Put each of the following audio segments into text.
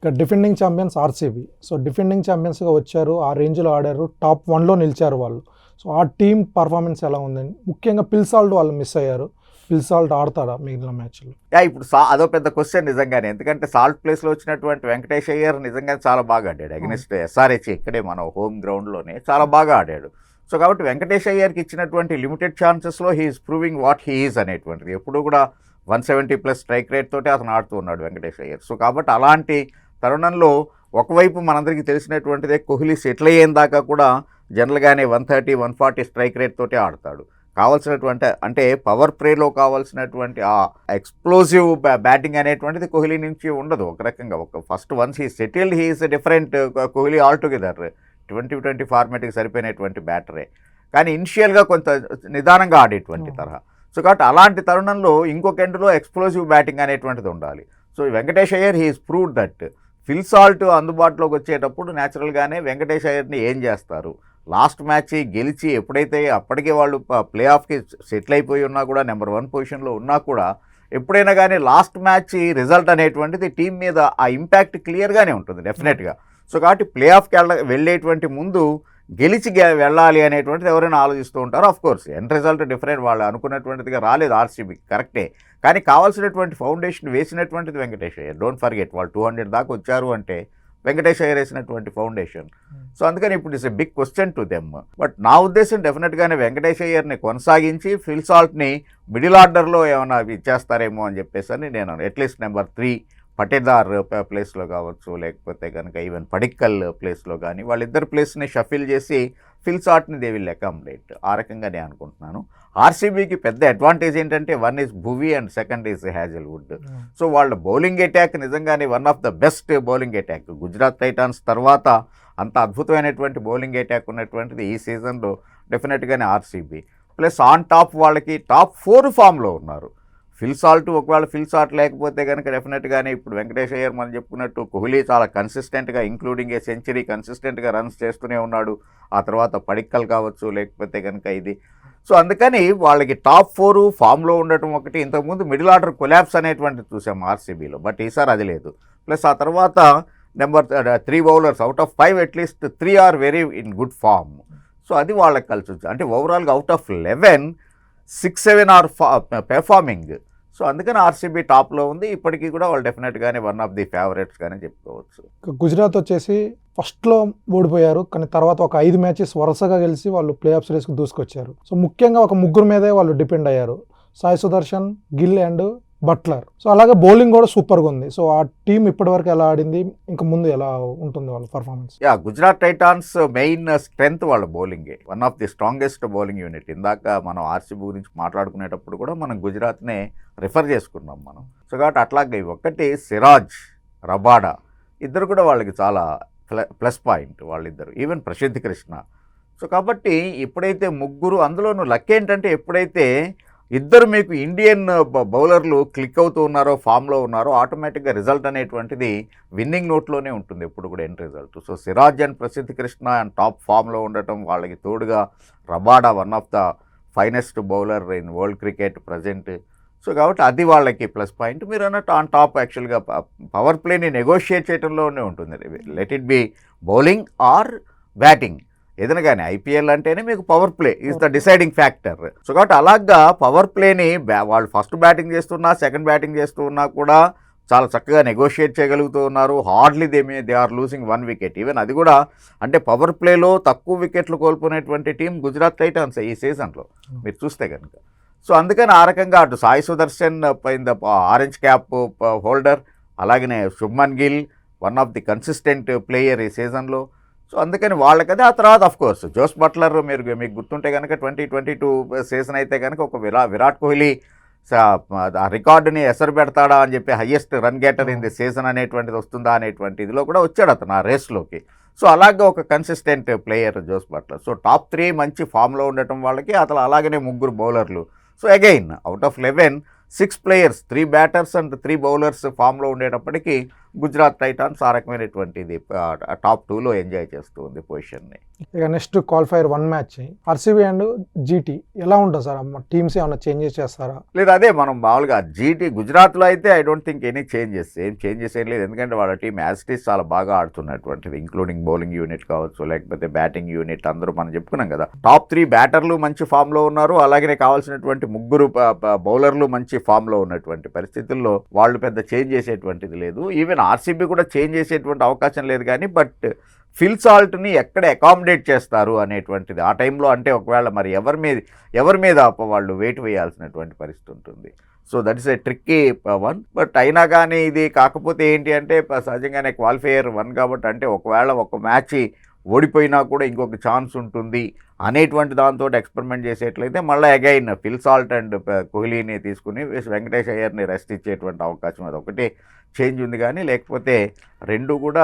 ఇక defending champions RCB. So defending ఛాంపియన్స్గా వచ్చారు, ఆ రేంజ్లో ఆడారు, టాప్ 1లో నిలిచారు వాళ్ళు. సో ఆ టీం పర్ఫార్మెన్స్ ఎలా ఉందండి? ముఖ్యంగా పిల్సాల్ట్ వాళ్ళు మిస్ అయ్యారు. పిల్సాల్ట్ ఆడతారా మిగిలిన మ్యాచ్లో? ఇప్పుడు అదో పెద్ద క్వశ్చన్ నిజంగానే. ఎందుకంటే సాల్ట్ ప్లేస్లో వచ్చినటువంటి వెంకటేష్ అయ్యర్ నిజంగానే చాలా బాగా ఆడాడు అగెనిస్ట్ ఎస్ఆర్హెచ్. ఇక్కడే మన హోమ్ గ్రౌండ్లోనే చాలా బాగా ఆడాడు. సో కాబట్టి వెంకటేష్ అయ్యర్కి ఇచ్చినటువంటి లిమిటెడ్ ఛాన్సెస్లో హీఈస్ ప్రూవింగ్ వాట్ హీఈస్ అనేటువంటిది. ఎప్పుడు కూడా 170+ స్ట్రైక్ రేట్ తోటి అతను ఆడుతూ ఉన్నాడు వెంకటేష్ అయ్యర్. సో కాబట్టి అలాంటి తరుణంలో ఒకవైపు మనందరికీ తెలిసినటువంటిదే కోహ్లీ సెటిల్ అయ్యేం దాకా కూడా జనరల్గానే 130, 140 స్ట్రైక్ రేట్ తోటి ఆడతాడు. కావాల్సినటువంటి అంటే పవర్ ప్లేలో కావాల్సినటువంటి ఆ ఎక్స్ప్లోజివ్ బ్యాటింగ్ అనేటువంటిది కోహ్లీ నుంచి ఉండదు. ఒక రకంగా first ones he settled he is different Kohli altogether. 2020 ఫార్మాట్కి సరిపోయినటువంటి బ్యాటరే, కానీ ఇనిషియల్గా కొంత నిదానంగా ఆడేటువంటి తరహా. సో కాబట్టి అలాంటి తరుణంలో ఇంకొక ఎండ్లో ఎక్స్ప్లోజివ్ బ్యాటింగ్ అనేటువంటిది ఉండాలి. So Venkatesh Iyer he is proved that. Phil Salt అందుబాటులోకి వచ్చేటప్పుడు న్యాచురల్గానే వెంకటేష్ అయ్యర్ని ఏం చేస్తారు? లాస్ట్ మ్యాచ్ గెలిచి ఎప్పుడైతే అప్పటికే వాళ్ళు ప్లే ఆఫ్కి సెటిల్ అయిపోయి ఉన్నా కూడా, నెంబర్ 1 పొజిషన్లో ఉన్నా కూడా, ఎప్పుడైనా కానీ లాస్ట్ మ్యాచ్ రిజల్ట్ అనేటువంటిది టీం మీద ఆ ఇంపాక్ట్ క్లియర్గానే ఉంటుంది డెఫినెట్గా. సో కాబట్టి ప్లే ఆఫ్కి వెళ్ళేటువంటి ముందు గెలిచి వెళ్ళాలి అనేటువంటిది ఎవరైనా ఆలోచిస్తూ ఉంటారు. ఆఫ్కోర్స్ ఎండ్ రిజల్ట్ డిఫరెంట్, వాళ్ళు అనుకున్నటువంటిదిగా రాలేదు ఆర్సీబీకి, కరెక్టే. కానీ కావాల్సినటువంటి ఫౌండేషన్ వేసినటువంటిది వెంకటేష్ అయ్యర్. డోంట్ ఫర్గెట్, వాళ్ళు 200 దాకా వచ్చారు అంటే వెంకటేష్ అయ్యర్ వేసినటువంటి ఫౌండేషన్. సో అందుకని ఇప్పుడు it's a big question to them. But నా ఉద్దేశం డెఫినెట్గానే వెంకటేష్ అయ్యర్ని కొనసాగించి ఫిల్ సాల్ట్ని మిడిల్ ఆర్డర్లో ఏమైనా ఇచ్చేస్తారేమో అని చెప్పేసి అని నేను అట్లీస్ట్ నెంబర్ 3 పటేదార్ ప్లేస్లో కావచ్చు, లేకపోతే కనుక ఈవెన్ పడిక్కల్ ప్లేస్లో కానీ వాళ్ళిద్దరు ప్లేస్ని షఫిల్ చేసి ఫిల్ సాల్ట్ని దే విల్ అకామిడేట్. ఆ రకంగా నేను అనుకుంటున్నాను. ఆర్సీబీకి పెద్ద అడ్వాంటేజ్ ఏంటంటే 1 is Bhuvi and 2nd is Hazlewood. So వాళ్ళ బౌలింగ్ అటాక్ నిజంగానే one of the best bowling attack. Gujarat Titans తర్వాత అంత అద్భుతమైనటువంటి బౌలింగ్ అటాక్ ఉన్నటువంటిది ఈ సీజన్లో డెఫినెట్గానే ఆర్సీబీ. ప్లస్ ఆన్ టాప్ వాళ్ళకి టాప్ 4 ఫామ్లో ఉన్నారు. ఫిల్ సాల్ట్ ఒకవేళ ఫిల్ సాల్ట్ లేకపోతే కనుక డెఫినెట్గానే ఇప్పుడు వెంకటేష్ అయ్యర్ మనం చెప్పుకున్నట్టు కోహ్లీ చాలా కన్సిస్టెంట్గా ఇంక్లూడింగ్ ఏ సెంచరీ కన్సిస్టెంట్గా రన్స్ చేస్తూనే ఉన్నాడు. ఆ తర్వాత పడిక్కల్ కావచ్చు, లేకపోతే కనుక ఇది. సో అందుకని వాళ్ళకి టాప్ 4 ఫామ్లో ఉండటం ఒకటి. ఇంతకుముందు మిడిల్ ఆర్డర్ కొలాప్స్ అనేటువంటిది చూసాం ఆర్సీబీలో, బట్ ఈసారి అది లేదు. ప్లస్ ఆ తర్వాత number 3 bowlers out of 5 at least 3 are very in good form. So అది వాళ్ళకి కలిసి వచ్చింది. అంటే ఓవరాల్గా out of 11 6-7 are performing. So అందుకని ఆర్సీబీ టాప్లో ఉంది. ఇప్పటికీ కూడా వాళ్ళు డెఫినెట్గానే వన్ ఆఫ్ ది ఫేవరెట్స్గానే చెప్పుకోవచ్చు. గుజరాత్ వచ్చేసి ఫస్ట్లో ఓడిపోయారు, కానీ తర్వాత ఒక 5 మ్యాచెస్ వరుసగా గెలిచి వాళ్ళు ప్లే ఆఫ్ సిరీస్కి దూసుకొచ్చారు. సో ముఖ్యంగా ఒక ముగ్గురు మీదే వాళ్ళు డిపెండ్ అయ్యారు, Sai Sudharsan, Gill and Buttler. So అలాగే బౌలింగ్ కూడా సూపర్గా ఉంది. సో ఆ టీం ఇప్పటివరకు ఎలా ఆడింది, ఇంకా ముందు ఎలా ఉంటుంది వాళ్ళ performance? Gujarat Titans main strength వాళ్ళ బౌలింగే, one of the strongest bowling unit. ఇందాక మనం ఆర్సీబీ గురించి మాట్లాడుకునేటప్పుడు కూడా మనం గుజరాత్నే రిఫర్ చేసుకున్నాం మనం. సో కాబట్టి అట్లాగే ఒకటి సిరాజ్, రబాడా ఇద్దరు కూడా వాళ్ళకి చాలా ప్లస్ పాయింట్ వాళ్ళిద్దరు, ఈవెన్ ప్రసిద్ధ్ కృష్ణ. సో కాబట్టి ఎప్పుడైతే ముగ్గురు, అందులోనూ లక్ ఏంటంటే ఎప్పుడైతే ఇద్దరు మీకు ఇండియన్ బౌలర్లు క్లిక్ అవుతూ ఉన్నారో, ఫామ్లో ఉన్నారో, ఆటోమేటిక్గా రిజల్ట్ అనేటువంటిది విన్నింగ్ నోట్లోనే ఉంటుంది ఎప్పుడు కూడా end result. So Siraj and Prasidh Krishna and top ఫామ్లో ఉండటం, వాళ్ళకి తోడుగా Rabada one of the finest bowler in world cricket present. So కాబట్టి అది వాళ్ళకి ప్లస్ పాయింట్. మీరు అన్నట్టు ఆన్ టాప్ యాక్చువల్గా పవర్ ప్లేని నెగోషియేట్ చేయడంలోనే ఉంటుంది. Let it be bowling are batting, ఏదైనా కానీ ఐపీఎల్ అంటేనే మీకు power play is the deciding factor. So కాబట్టి అలాగా పవర్ ప్లేని వాళ్ళు ఫస్ట్ బ్యాటింగ్ చేస్తున్నా, సెకండ్ బ్యాటింగ్ చేస్తూ ఉన్నా కూడా చాలా చక్కగా నెగోషియేట్ చేయగలుగుతూ ఉన్నారు. Hardly they are losing 1 wicket. Even అది కూడా అంటే పవర్ ప్లేలో తక్కువ వికెట్లు కోల్పోయినటువంటి టీం గుజరాత్ టైటాన్స్ ఈ సీజన్లో మీరు చూస్తే కనుక. సో అందుకని ఆ రకంగా అటు Sai Sudharsan in the orange cap holder, అలాగనే Shubman Gill one of the consistent player ఈ సీజన్లో. సో అందుకని వాళ్ళకదే. ఆ తర్వాత ఆఫ్కోర్స్ జోస్ బట్లర్, మీకు గుర్తుంటే కనుక 2022 సీజన్ అయితే కనుక ఒక విరాట్ కోహ్లీ ఆ రికార్డుని ఎసరు పెడతాడా అని చెప్పి highest run getter in the season అనేటువంటిది వస్తుందా అనేటువంటి ఇదిలో కూడా వచ్చాడు అతను ఆ రేస్లోకి. సో అలాగే ఒక consistent player Jos Buttler. So top 3 మంచి ఫామ్లో ఉండటం వాళ్ళకి, అతను అలాగనే ముగ్గురు బౌలర్లు. So again out of 11 6 players, 3 batters and 3 bowlers ఫామ్లో ఉండేటప్పటికీ గుజరాత్ టైటాన్స్ ఆ రకమైనటువంటిది టాప్ 2లో ఎంజాయ్ చేస్తూ ఉంది పొజిషన్ని. ఇక next qualifier 1 match RCB and GT ఎలా ఉంటుంది సార్? టీమ్స్ ఏమైనా చేంజెస్ చేస్తారా? లేదు, అదే మనం మామూలుగా జీటీ గుజరాత్లో అయితే ఐ డోంట్ థింక్ ఏం చేంజెస్ ఏం లేదు. ఎందుకంటే వాళ్ళ టీం యాస్టీస్ చాలా బాగా ఆడుతున్నటువంటిది, ఇంక్లూడింగ్ బౌలింగ్ యూనిట్ కావచ్చు, లేకపోతే బ్యాటింగ్ యూనిట్. అందరూ మనం చెప్పుకున్నాం కదా, టాప్ 3 బ్యాటర్లు మంచి ఫామ్లో ఉన్నారు, అలాగే కావాల్సినటువంటి 3 బౌలర్లు మంచి ఫామ్లో ఉన్నటువంటి పరిస్థితుల్లో వాళ్ళు పెద్ద చేంజ్ చేసేటువంటిది లేదు. ఈవెన్ ఆర్సీబీ కూడా చేంజ్ చేసేటువంటి అవకాశం లేదు. కానీ బట్ ఫిల్ సాల్ట్ని ఎక్కడ అకామిడేట్ చేస్తారు అనేటువంటిది ఆ టైంలో, అంటే ఒకవేళ మరి ఎవరి మీద వాళ్ళు వెయిట్ వేయాల్సినటువంటి పరిస్థితి ఉంటుంది. So that is a tricky one. But అయినా కానీ ఇది కాకపోతే ఏంటి అంటే సహజంగానే క్వాలిఫైయర్ 1 కాబట్టి, అంటే ఒకవేళ ఒక మ్యాచ్ ఓడిపోయినా కూడా ఇంకొక ఛాన్స్ ఉంటుంది అనేటువంటి దాంతో ఎక్స్పెరిమెంట్ చేసేట్లయితే మళ్ళీ అగైన్ ఫిల్ సాల్ట్ అండ్ కోహ్లీని తీసుకుని వెంకటేష్ అయ్యర్ని రెస్ట్ ఇచ్చేటువంటి అవకాశం, అది ఒకటే చేంజ్ ఉంది. కానీ లేకపోతే 2 కూడా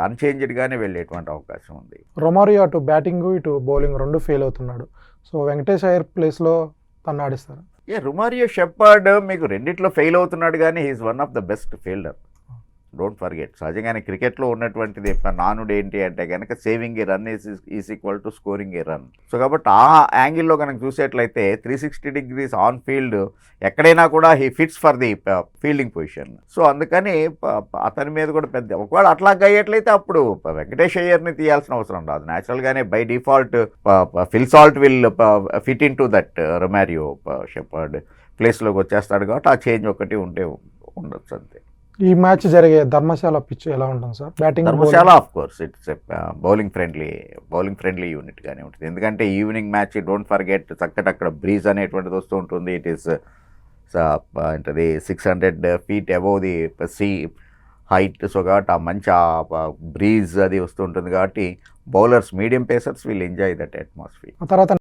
అన్చేంజ్డ్గానే వెళ్ళేటువంటి అవకాశం ఉంది. రొమారియో అటు బ్యాటింగ్ ఇటు బౌలింగ్ 2 ఫెయిల్ అవుతున్నాడు. సో వెంకటేష్ అయ్యర్ ప్లేస్లో తను ఆడిస్తారు. రొమారియో షెపర్డ్ మీకు రెండిట్లో ఫెయిల్ అవుతున్నాడు, కానీ he is one of the best fielder. Don't forget, సహజంగానే క్రికెట్లో ఉన్నటువంటిది నానుడు ఏంటి అంటే కనుక saving a run is equal to scoring a run. So కాబట్టి ఆ యాంగిల్లో కనుక చూసేట్లయితే 360 degrees ఆన్ ఫీల్డ్ ఎక్కడైనా కూడా he fits for the fielding position. So అందుకని అతని మీద కూడా పెద్ద, ఒకవేళ అట్లాగా అయ్యేట్లయితే అప్పుడు వెంకటేష్ అయ్యర్ని తీయాల్సిన అవసరం రాదు. న్యాచురల్గానే by default Phil Salt will fit in to that Romario Shepherd ప్లేస్లోకి వచ్చేస్తాడు. కాబట్టి ఆ చేంజ్ ఒకటి ఉండొచ్చు అంతే. ఈ మ్యాచ్ జరిగే ధర్మశాల పిచ్ ఎలా ఉంటుంది sir? Batting Dharamshala of course it's bowling friendly unit గానే ఉంటుంది. ఎందుకంటే ఈవినింగ్ మ్యాచ్ డోంట్ ఫర్గెట్ చక్కటి అక్కడ బ్రీజ్ అనేటువంటిది వస్తూ ఉంటుంది. ఇట్ ఈస్ ఏంటది 600 feet above the sea height. So కాబట్టి ఆ మంచి బ్రీజ్ అది వస్తూ ఉంటుంది. కాబట్టి bowlers, medium pacers will enjoy that atmosphere. ఆ తర్వాత